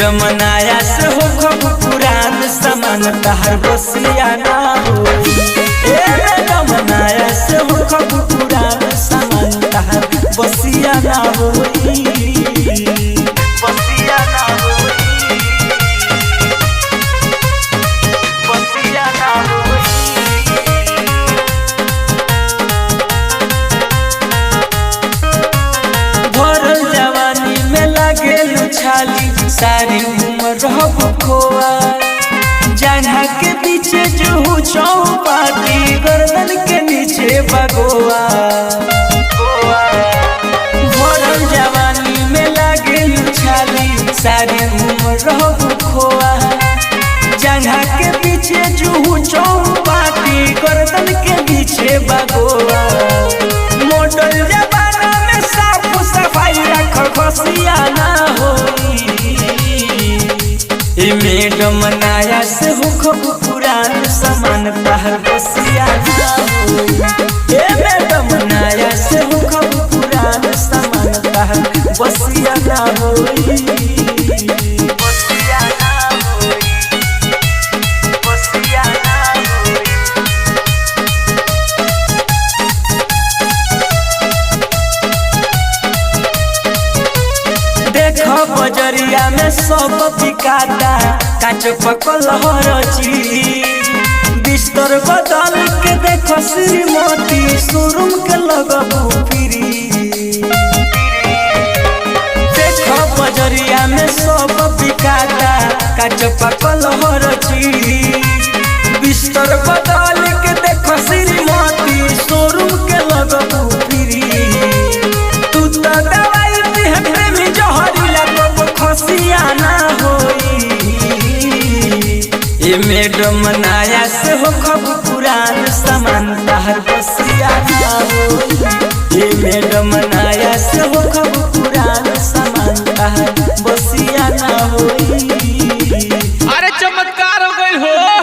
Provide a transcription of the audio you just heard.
Madam नया से हो खब पुरान सामान तहर बसिया ना हो। मैडम नया से हो खब पुरान सामान तहर बसिया ना हो। बसिया ना हो, बसिया ना हो। भरल जवानी में लागेलु छाली सारी उम्र रहब खोआ। जंघा के पीछे जो चौपाटी गर्दन के नीचे बगोआ। भरल जवानी में लागेलु छाली सारी उम्र रहब खोआ। जंघा के पीछे जो चौपाटी गर्दन के पीछे बगोआ। मॉडल जमाना में साफ सफाई रख खसिया ना हो। मैडम नया से हो खब पुरान सामान तहर बसिया ना हो। मैडम नया से हो खब पुरान सामान तहर बसिया ना हो। बसिया ना हो, बसिया ना हो। देखो बजरिया में सब बिकाता काच पकल हरची। बिस्तर बदल के देखो श्रीमती शोरूम के लगबू फिरी। देखो बजरिया में सब बिकाता काच पकल हरची। बिस्तर बदल के देखो श्रीमती शोरूम के लगबू फिरी। तू तो दवाई पिहते में जहरीला तो खसिया ना होई। मैडम नया से हो खब पुरान सामान तहर बसिया ना होई। मैडम नया से हो खब पुरान सामान तहर बसिया ना होई।